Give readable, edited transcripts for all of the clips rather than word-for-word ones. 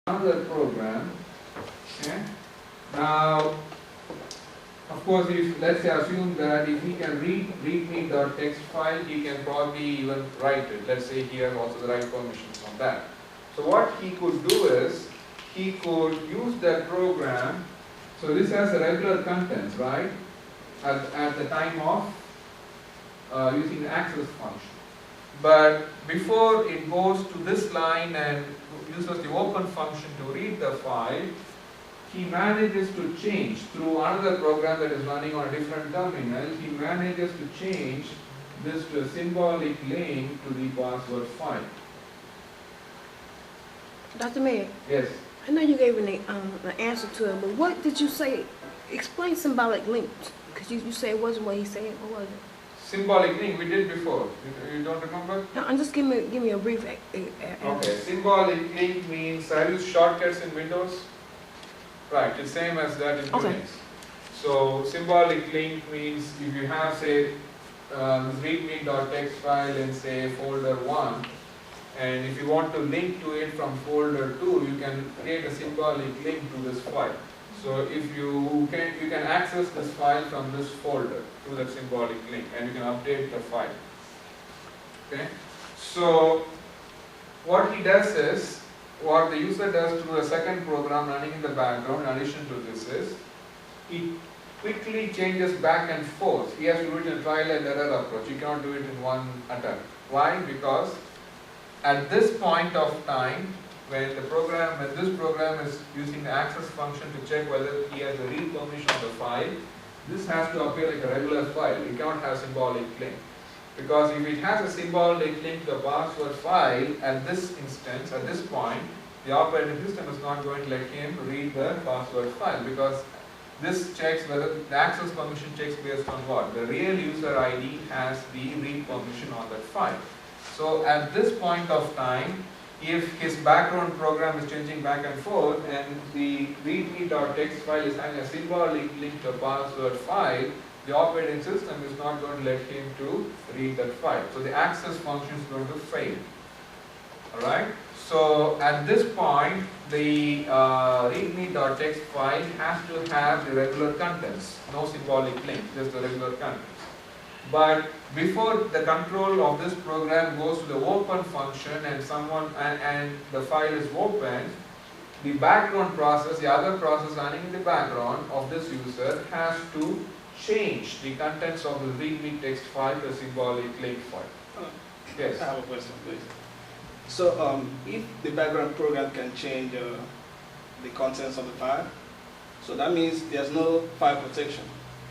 another program. Okay. Now, of course, if let's say assume that if he can read readme.txt file, he can probably even write it. Let's say he has also the right permissions on that. So what he could do is he could use that program. So this has a regular contents, right? At the time of using the access function. But before it goes to this line and uses the open function to read the file, he manages to change through another program that is running on a different terminal. He manages to change this to a symbolic link to the password file. Dr. Mayor, Yes. I know you gave an answer to it, but what did you say? Explain symbolic link, because you said it wasn't what he said. What was it? Symbolic link we did before. You don't remember? No, I'm just give me a brief. Okay. Symbolic link means I use shortcuts in Windows. Right. It's same as that in Okay. Unix. So symbolic link means if you have say readme.txt file in say folder 1, and if you want to link to it from folder 2, you can create a symbolic link to this file. So if you can access this file from this folder through that symbolic link, and you can update the file. Okay. So what he does is, what the user does through a second program running in the background, in addition to this, is he quickly changes back and forth. He has to do it in a trial and error approach. You cannot do it in one attempt. Why? Because at this point of time, when this program is using the access function to check whether he has a read permission on the file, this has to appear like a regular file. You cannot have symbolic link. Because if it has a symbolic link to the password file, at this instance, at this point, the operating system is not going to let him read the password file, because this checks whether the access permission checks based on what? The real user ID has the read permission on that file. So at this point of time, if his background program is changing back and forth and the readme.txt file is having a symbolic link to a password file, the operating system is not going to let him to read that file. So the access function is going to fail. Alright? So at this point, the readme.txt file has to have the regular contents, no symbolic link, just the regular contents. But before the control of this program goes to the open function and the file is opened, the background process, the other process running in the background of this user has to change the contents of the readme text file to a symbolic link file. Yes. I have a question, please. So, if the background program can change the contents of the file, so that means there's no file protection,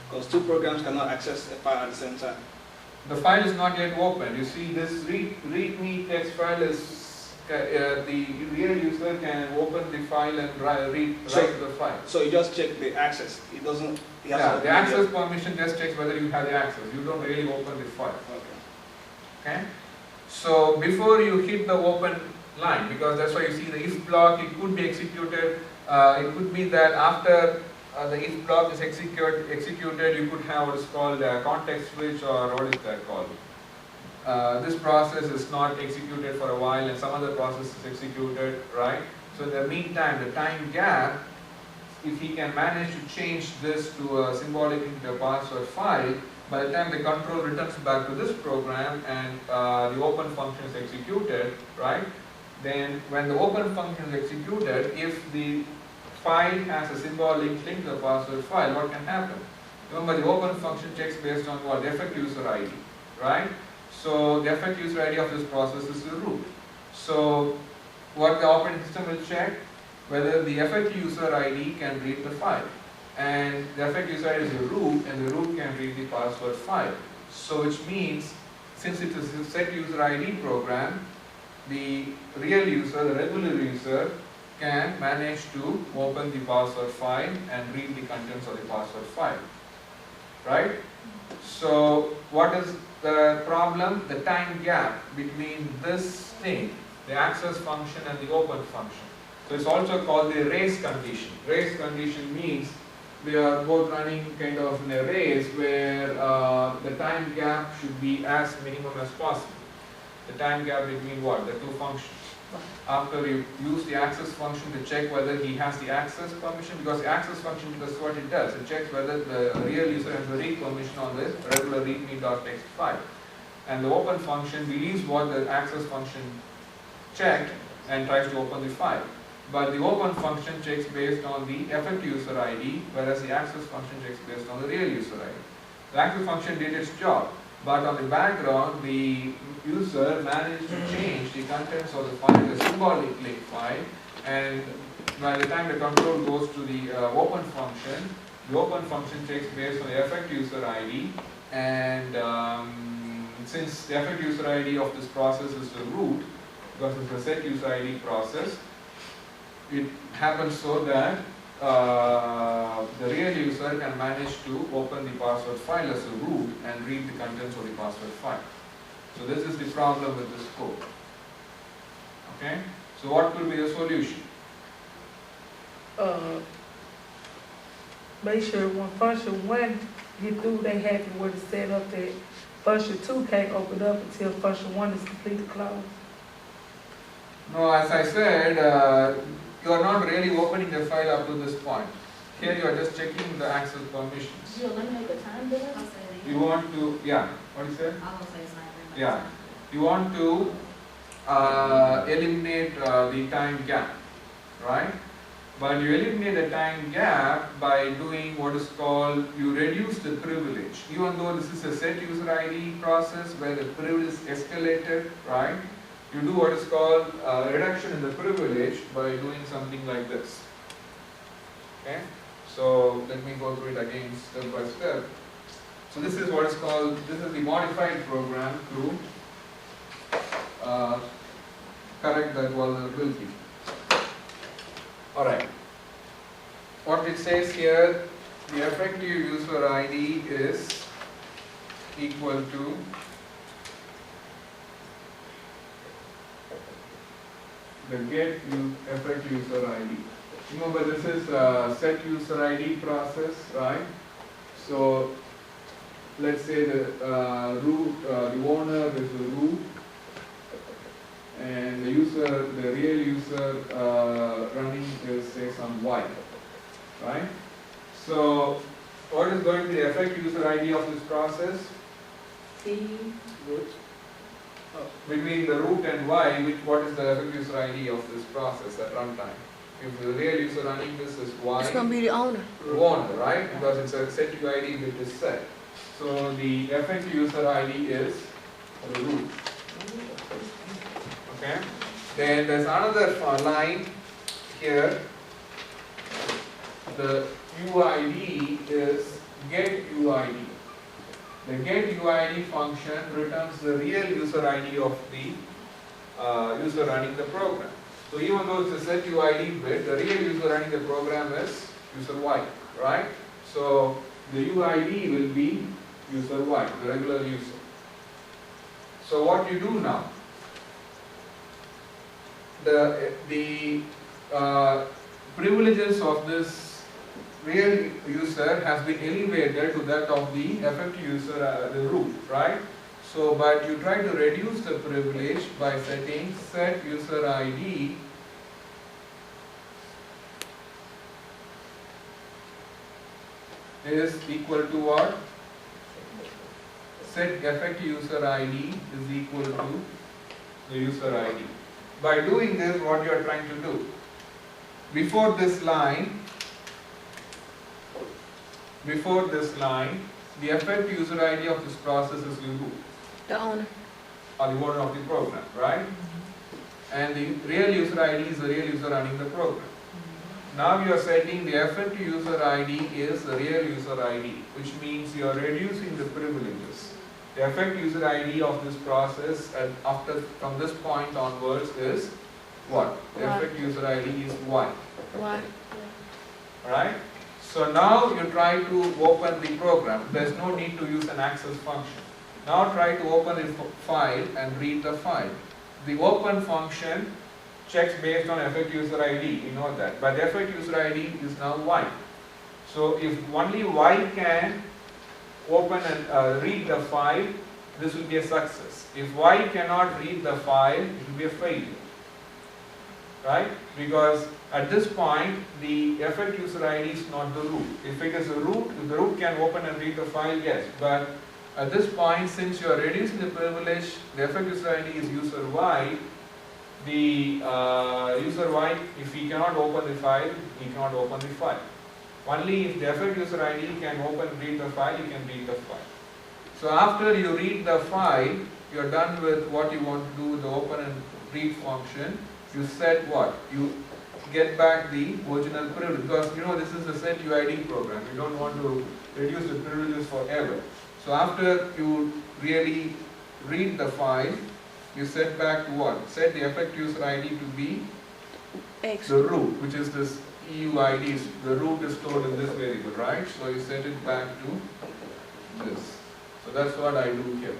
because two programs cannot access a file at the same time. The file is not yet open. You see, this readme text file is the real user can open the file and write the file. So you just check the access. It doesn't. It has Yeah, to the access permission just checks whether you have the access. You don't really open the file. Okay. Okay. So before you hit the open line, because that's why you see the if block, it could be executed. It could be that after the if block is executed, you could have what is called a context switch, or what is that called? This process is not executed for a while and some other process is executed, right? So in the meantime, the time gap, if he can manage to change this to a symbolic into a password file, by the time the control returns back to this program and the open function is executed, right? Then when the open function is executed, if the file has a symbolic link to the password file, what can happen? Remember, the open function checks based on what? The effect user ID, right? So the effect user ID of this process is the root. So what the operating system will check? Whether the effect user ID can read the file. And the effect user ID is the root, and the root can read the password file. So which means, since it is a set user ID program, the real user, the regular user, can manage to open the password file and read the contents of the password file. Right? So what is the problem? The time gap between this thing, the access function and the open function. So it's also called the race condition. Race condition means we are both running kind of in a race where the time gap should be as minimum as possible. The time gap between what? The two functions. After you use the access function to check whether he has the access permission, because the access function, that's what it does. It checks whether the real user has the read permission on this regular readme.txt file. And the open function believes what the access function checked and tries to open the file. But the open function checks based on the effective user ID, whereas the access function checks based on the real user ID. The access function did its job, but on the background, the user managed to change the contents of the file, the symbolic link file, and by the time the control goes to the open function checks based on the effective user ID, and since the effective user ID of this process is the root, because it's a set user ID process, it happens so that the real user can manage to open the password file as a root and read the contents of the password file. So this is the problem with this code. Okay? So what could be the solution? Make sure when function 1 get through, they happy where to set up that function 2 can't open up until function 1 is completely closed. No, as I said, you are not really opening the file up to this point. Here you are just checking the access permissions. You eliminate the time difference? You want to, yeah, what do you say? I will say it's not. Yeah, you want to eliminate the time gap, right? But you eliminate the time gap by doing what is called, you reduce the privilege. Even though this is a set user ID process where the privilege is escalated, right? You do what is called reduction in the privilege by doing something like this. Okay? So let me go through it again step by step. So this is what is called, this is the modified program to correct that vulnerability. Alright. What it says here, the effective user ID is equal to the get effective user ID. Remember, this is a set user ID process, right? So let's say the root, the owner is the root, and the user, the real user running is say some Y, right? So what is going to be the effective user ID of this process? Root. Between the root and Y, what is the effective user ID of this process at runtime? If the real user running this is Y, It's gonna be the owner. owner, right? Because it's a set UID bit is set. So the effective user ID is the root. Okay. Then there's another line here. The UID is get UID. The get UID function returns the real user ID of the user running the program. So even though it's a set UID bit, the real user running the program is user Y, right? So the UID will be user Y, the regular user. So what you do now? The privileges of this real user has been elevated to that of the effective user, the root, right? So, but you try to reduce the privilege by setting set user ID is equal to what? Set effective user ID is equal to the user ID. By doing this, what you are trying to do? Before this line, the effective user ID of this process is the root, The owner. or the owner of the program, right? And the real user ID is the real user running the program. Now you are setting the effective user ID is the real user ID, which means you are reducing the privileges. The effective user ID of this process from this point onwards is what? The Y. effective user ID is Y. Why? Alright? So now you try to open the program. There is no need to use an access function. Now try to open the file and read the file. The open function checks based on effective user ID, you know that. But the effective user ID is now Y. So if only Y can open and read the file, this will be a success. If Y cannot read the file, it will be a failure. right? Because at this point, the effect user ID is not the root. If it is a root, if the root can open and read the file, yes. But at this point, since you are reducing the privilege, the effect user ID is user Y. The user Y, if he cannot open the file, he cannot open the file. Only if the effect user ID can open and read the file, you can read the file. So after you read the file, you are done with what you want to do with the open and read function. You set what? You get back the original privilege, because you know this is a set UID program. You don't want to reduce the privileges forever. So after you really read the file, you set back to what? Set the effect user ID to be the root, which is this EUID. The root is stored in this variable, right? So you set it back to this. So that's what I do here.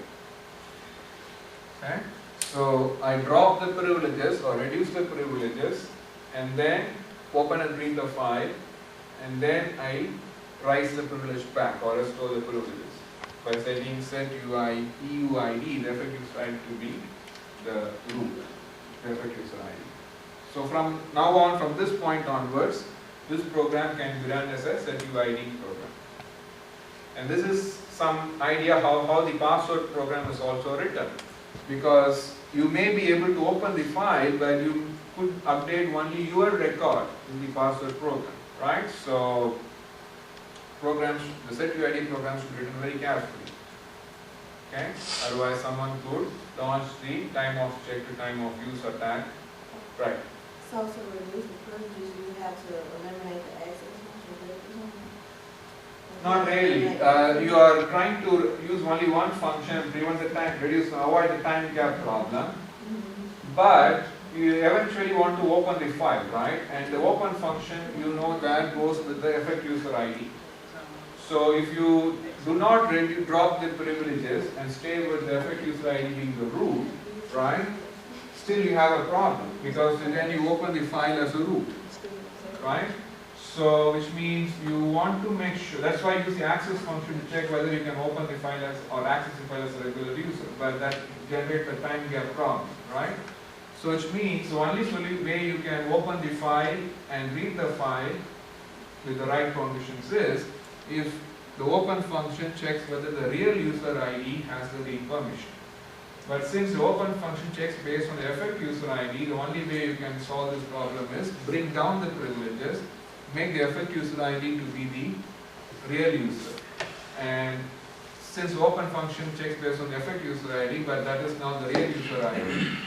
Okay? So I drop the privileges or reduce the privileges, and then open and read the file, and then I rise the privilege back or restore the privileges by setting set UI EUID, the effect user ID, to be the root, the effect user ID. So from now on, from this point onwards, this program can be run as a set UID program. And this is some idea how the password program is also written, because you may be able to open the file, but you could update only your record in the password program, right? So programs, the set UID programs should be written very carefully. Okay? Otherwise someone could launch the time of check to time of use attack. Right. So to reduce the privileges, you have to eliminate the access function. Not really. You are trying to use only one function, prevent the time, avoid the time gap problem. But you eventually want to open the file, right? And the open function, you know, that goes with the effect user ID. So if you do not drop the privileges and stay with the effect user ID being the root, right? Still you have a problem, because then you open the file as a root, right? So which means you want to make sure, that's why you use the access function to check whether you can open the file as or access the file as a regular user, but that generates a time gap problem, right? So which means the only way you can open the file and read the file with the right permissions is if the open function checks whether the real user ID has the read permission. But since the open function checks based on the effect user ID, the only way you can solve this problem is bring down the privileges, make the effect user ID to be the real user. And since the open function checks based on the effect user ID, but that is now the real user ID,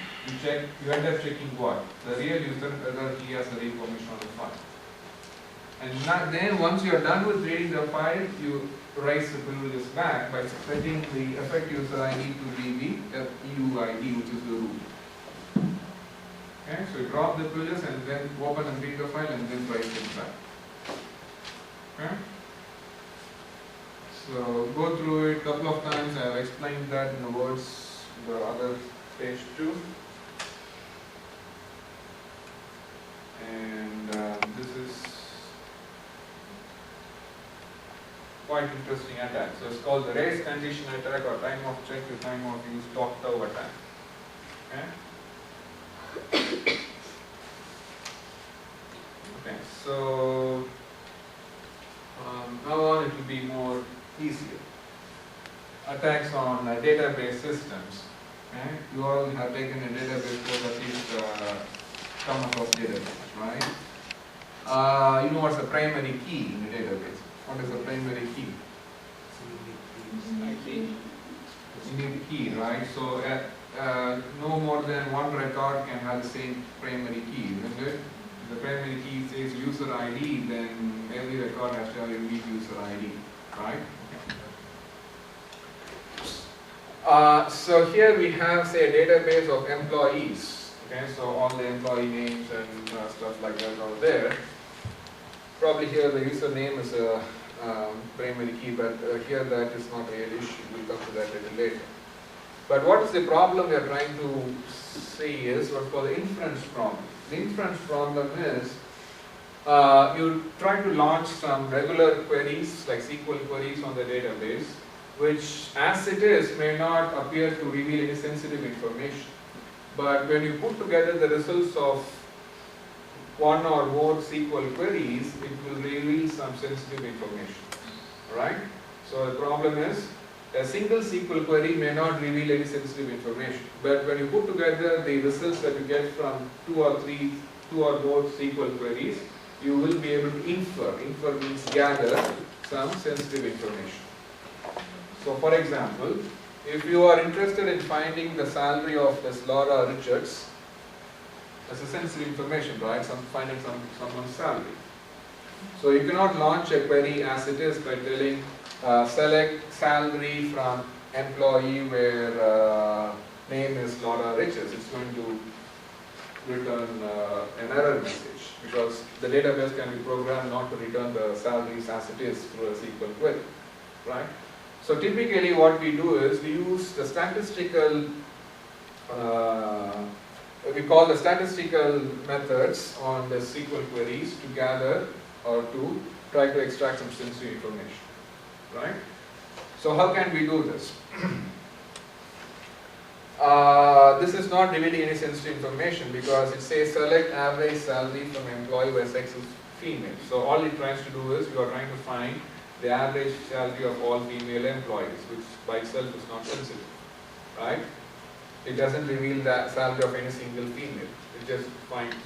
you end up checking what? The real user, whether he has a read permission on the file. And then once you are done with reading the file, you raise the privileges back by setting the effect user ID to be the EUID, which is the root. Okay, so you drop the privileges and then open and read the file and then raise it back. Okay? So go through it a couple of times. I have explained that in the words in the other page 2. And this is quite interesting attack. So it's called the race condition attack or time of check to time of use clock tau attack. Okay? Okay, so now on it will be more easier. Attacks on database systems. Okay? You all have taken a database course, at least come across database, right? You know what's the primary key in the database? What is the primary key? You need a key, right? So no more than one record can have the same primary key, isn't it? If the primary key says user ID, then every record has to have a unique user ID, right? So here we have, say, a database of employees. Okay, so all the employee names and stuff like that are there. Probably here the username is a primary key, but here that is not a real issue. We'll come to that a little later. But what is the problem we are trying to say is what's called the inference problem. The inference problem is you try to launch some regular queries like SQL queries on the database, which as it is may not appear to reveal any sensitive information. But when you put together the results of one or more SQL queries, it will reveal some sensitive information, right? So the problem is, a single SQL query may not reveal any sensitive information, but when you put together the results that you get from two or more SQL queries, you will be able to infer. Infer means gather some sensitive information. So for example, if you are interested in finding the salary of this Laura Richards, that's a sensitive information, right? Finding someone's salary. So you cannot launch a query as it is by telling select salary from employee where name is Laura Richards. It's going to return an error message because the database can be programmed not to return the salaries as it is through a SQL query, right? So typically what we do is we use the statistical we call the statistical methods on the SQL queries to gather or to try to extract some sensitive information, right? So how can we do this? This is not revealing any sensitive information because it says select average salary from employee where sex is female. So all it tries to do is you are trying to find the average salary of all female employees, which by itself is not sensitive, right? It doesn't reveal the salary of any single female. It just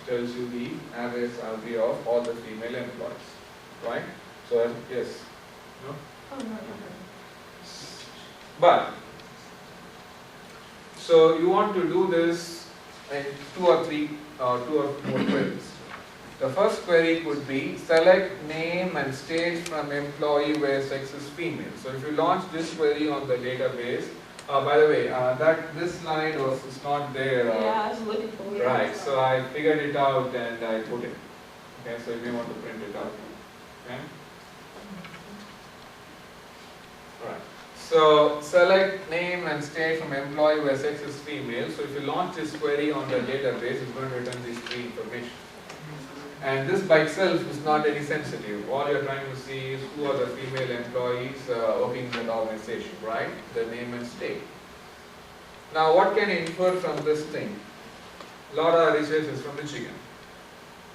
tells you the average salary of all the female employees, right? So yes, no? Oh, no. But so you want to do this in two or more queries. The first query could be select name and stage from employee where sex is female. So if you launch this query on the database, by the way, this slide is not there. Yeah, I was looking for it. Right, so I figured it out and I put it. Okay, so you may want to print it out. Okay. Right. So select name and state from employee where sex is female. So if you launch this query on the database, it's going to return these three information. And this by itself is not any sensitive. All you're trying to see is who are the female employees working in that organization, right? The name and state. Now what can you infer from this thing? Laura Richards is from Michigan,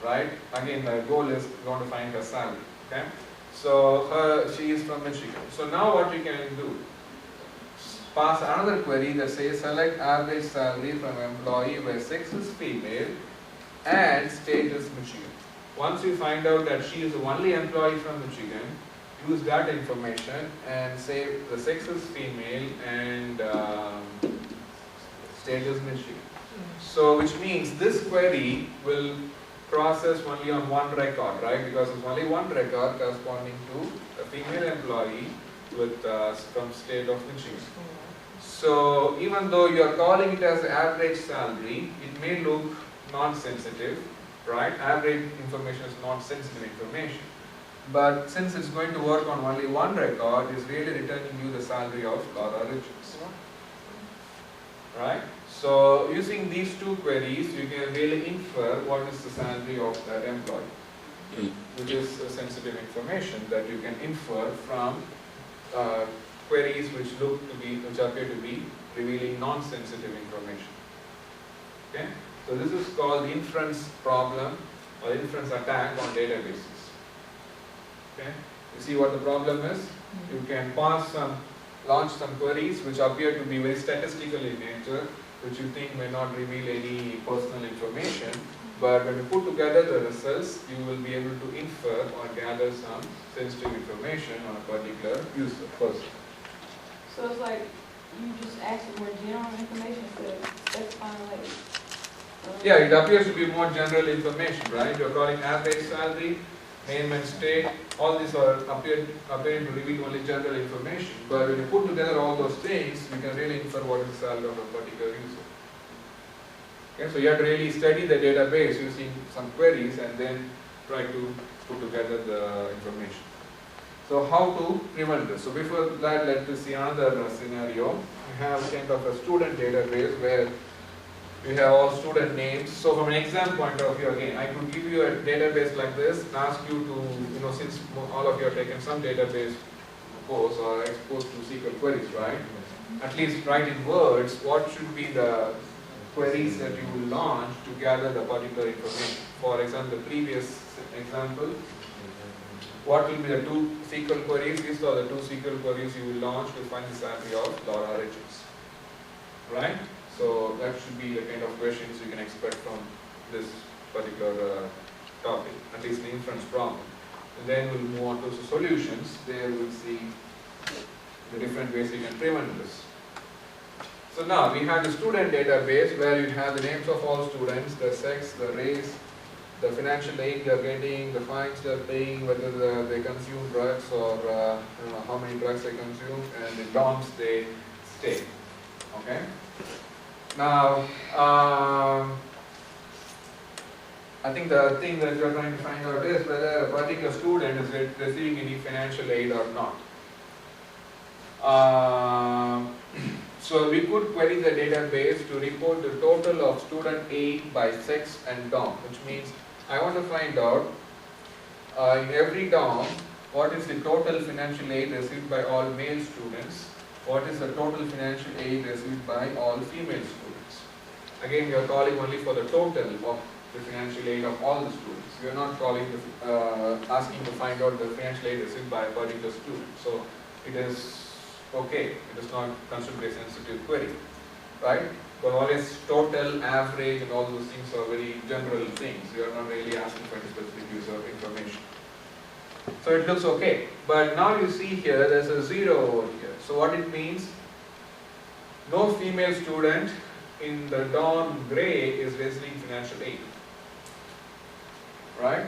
right? Again, the goal is going to find her salary, okay? So she is from Michigan. So now what you can do? Pass another query that says select average salary from employee where sex is female and state is Michigan. Once you find out that she is the only employee from Michigan, use that information and say the sex is female and state is Michigan. So which means this query will process only on one record, right? Because it's only one record corresponding to a female employee with from state of Michigan. So even though you are calling it as average salary, it may look non-sensitive, right? Average information is not sensitive information. But since it's going to work on only one record, it's really returning you the salary of Laura Richards. Right? So using these two queries, you can really infer what is the salary of that employee, which is sensitive information that you can infer from queries which appear to be revealing non-sensitive information. Okay? So this is called the inference problem or inference attack on databases. Okay? You see what the problem is? You can launch some queries which appear to be very statistical in nature, which you think may not reveal any personal information, but when you put together the results, you will be able to infer or gather some sensitive information on a particular person. So it's like you just ask for more general information to specify like. Yeah, it appears to be more general information, right? You're calling average salary, name and state, all these are appearing to reveal only general information. But when you put together all those things, you can really infer what is the salary of a particular user. Okay, so you have to really study the database using some queries and then try to put together the information. So how to prevent this? So before that, let us see another scenario. We have kind of a student database where we have all student names. So from an exam point of view, again, I could give you a database like this and ask you to, since all of you have taken some database course or exposed to SQL queries, right? At least write in words what should be the queries that you will launch to gather the particular information. For example, the previous example, what will be the 2 SQL queries? These are the 2 SQL queries you will launch to find the salary of Laura Richards. Right? So that should be the kind of questions you can expect from this particular topic, at least the inference problem. And then we'll move on to the solutions. There we'll see the different ways you can prevent this. So now we have the student database where you have the names of all students, the sex, the race, the financial aid they are getting, the fines they are paying, whether they consume drugs or how many drugs they consume, and the dorms they stay. Okay. Now, I think the thing that we are trying to find out is whether a particular student is receiving any financial aid or not. So we could query the database to report the total of student aid by sex and dorm, which means I want to find out in every dorm what is the total financial aid received by all male students, what is the total financial aid received by all female students. Again, we are calling only for the total of the financial aid of all the students. We are not calling asking to find out the financial aid received by a particular student. So it is okay. It is not considered a sensitive query, right? But always total, average, and all those things are very general things. We are not really asking for any specific use of information. So it looks okay. But now you see here, there's a 0 over here. So what it means? No female student in the dorm gray is receiving financial aid. Right?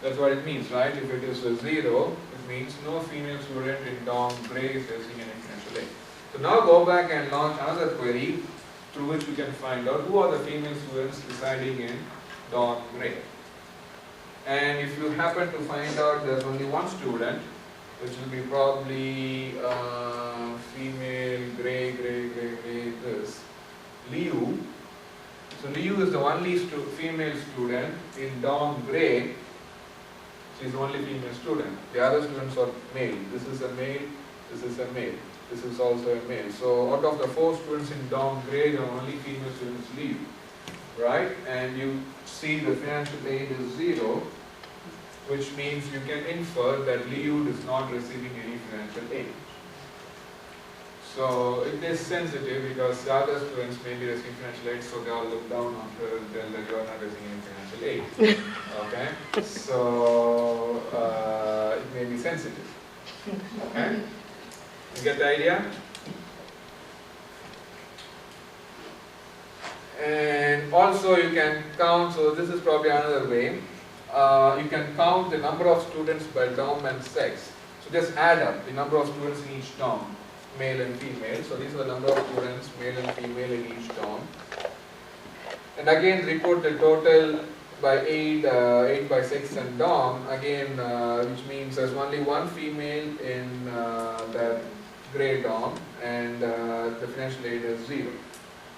That's what it means, right? If it is a 0, it means no female student in dorm gray is receiving any financial aid. So now go back and launch another query through which we can find out who are the female students residing in dorm gray. And if you happen to find out there's only one student, which will be probably female, gray, this, Liu. So Liu is the only female student in dorm gray. She is the only female student. The other students are male. This is a male, this is a male, this is also a male. So out of the 4 students in dorm gray, the only female student is Liu. Right? And you see the financial aid is 0, which means you can infer that Liu is not receiving any financial aid. So it is sensitive because the other students may be receiving financial aid, so they all look down on her and tell that you are not receiving any financial aid. Okay? So it may be sensitive. Okay? You get the idea? And also you can count, so this is probably another way. You can count the number of students by dorm and sex. So just add up the number of students in each dorm, male and female. So these are the number of students, male and female in each dorm. And again report the total by 8 by 6 and dorm, again which means there's only one female in that grey dorm and the financial aid is 0.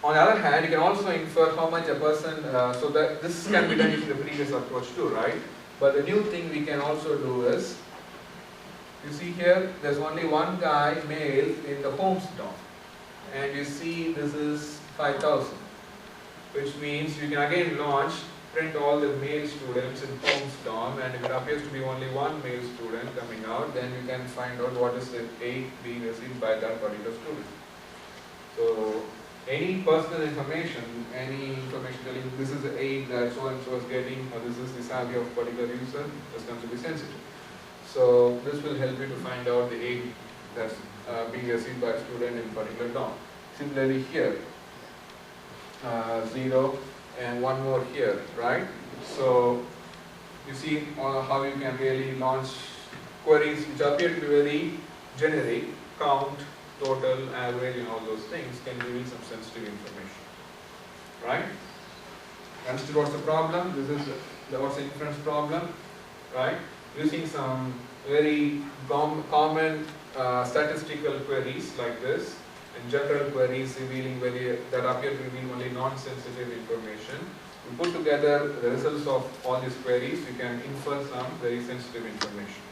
On the other hand, you can also infer how much a person, so that this can be done using the previous approach too, right? But the new thing we can also do is, you see here, there's only one guy, male, in the Holmes dorm. And you see this is 5,000, which means you can again print all the male students in Holmes dorm, and if it appears to be only one male student coming out, then you can find out what is the aid being received by that particular student. So, any personal information, any information telling this is the aid that so and so is getting, or this is the salary of a particular user, is going to be sensitive. So this will help you to find out the aid that's being received by a student in particular dorm. Similarly here, 0 and one more here, right? So you see how you can really launch queries which appear to be very generic, count, total, average, and all those things can reveal some sensitive information, right? Understood what's the problem? This is what's the inference problem, right? Using some very common statistical queries like this, and general queries revealing that appear to reveal only non-sensitive information. We put together the results of all these queries, we can infer some very sensitive information.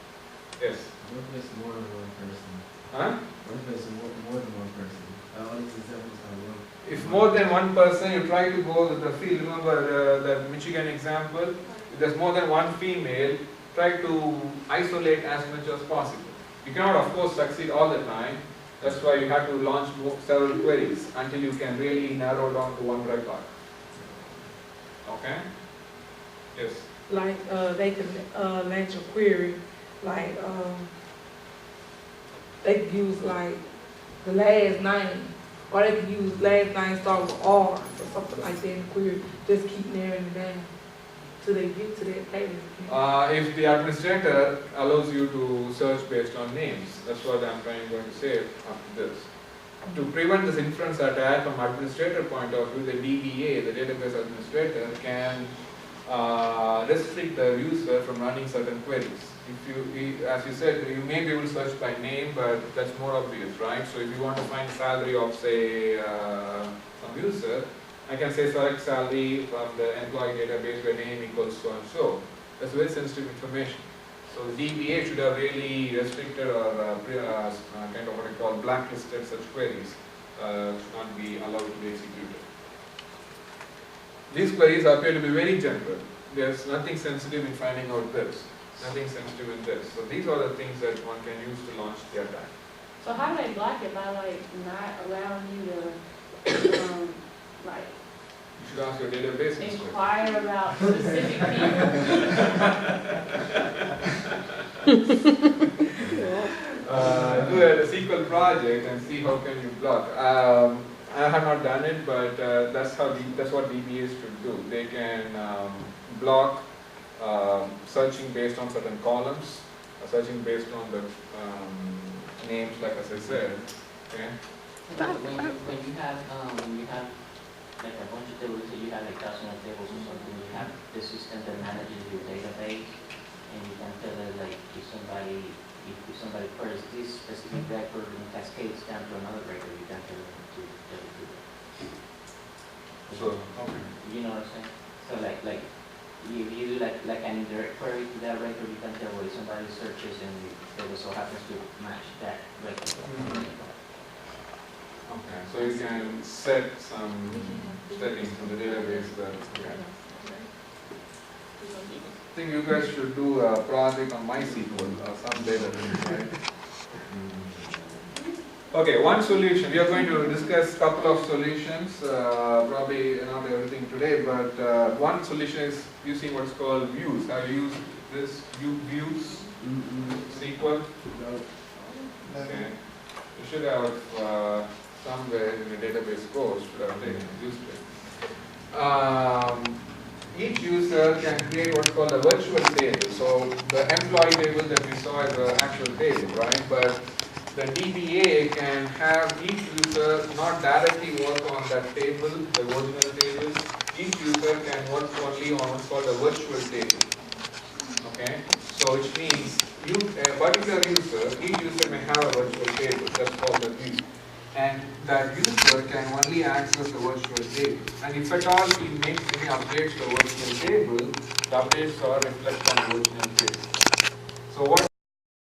Yes? What if it's more than one person? Huh? What if it's more than one person? All these examples are one. If more than one person, you try to go with the field. Remember the Michigan example? If there's more than one female, try to isolate as much as possible. You cannot, of course, succeed all the time. That's why you have to launch several queries until you can really narrow down to one record. Okay? Yes. Like, they can, launch a query, like, they could use like the last name, or they could use last name start with R or something like that in the query, just keep narrowing it down till they get to that page. If the administrator allows you to search based on names, that's what I'm going to say after this. To prevent this inference attack from administrator point of view, the DBA, the database administrator, can restrict the user from running certain queries. If you, as you said, you may be able to search by name, but that's more obvious, right? So if you want to find salary of, say, some user, I can say select salary from the employee database where name equals so and so. That's very sensitive information. So the DBA should have really restricted or kind of what I call blacklisted such queries. Should not be allowed to be executed. These queries appear to be very general. There's nothing sensitive in finding out this. Nothing sensitive in this. So these are the things that one can use to launch the attack. So how do they block it? By like not allowing you to, like, You should ask your database inspector. inquire about specific people? Do a SQL project and see how can you block. I have not done it, but that's what DBAs should do. They can block searching based on certain columns, searching based on the names, like as I said. Okay. When you have like a bunch of tables, so you have like thousands of tables or something, you have the system that manages your database, and you can tell it like if somebody queries this specific record and cascades down to another record, you can tell them to tell it to them. So, okay. You know what I'm saying? So like if you do like an indirect query to that record, you can tell what somebody searches and it also happens to match that record. Okay, so you can set some settings in the database that, okay. I think you guys should do a project on MySQL or some database, right? Okay, one solution. We are going to discuss a couple of solutions, probably not everything today, but one solution is using what's called views. Have you used this views, SQL? Okay. You should have somewhere in the database course should have used it. Each user can create what's called a virtual table. So the employee table that we saw is an actual table, right? But the DBA can have each user not directly work on that table, the original table. Each user can work only on what's called a virtual table. Okay? So which means a particular user, each user may have a virtual table. That's called a view. And that user can only access the virtual table. And if at all he makes any updates to the virtual table, the updates are reflected on the original table. So what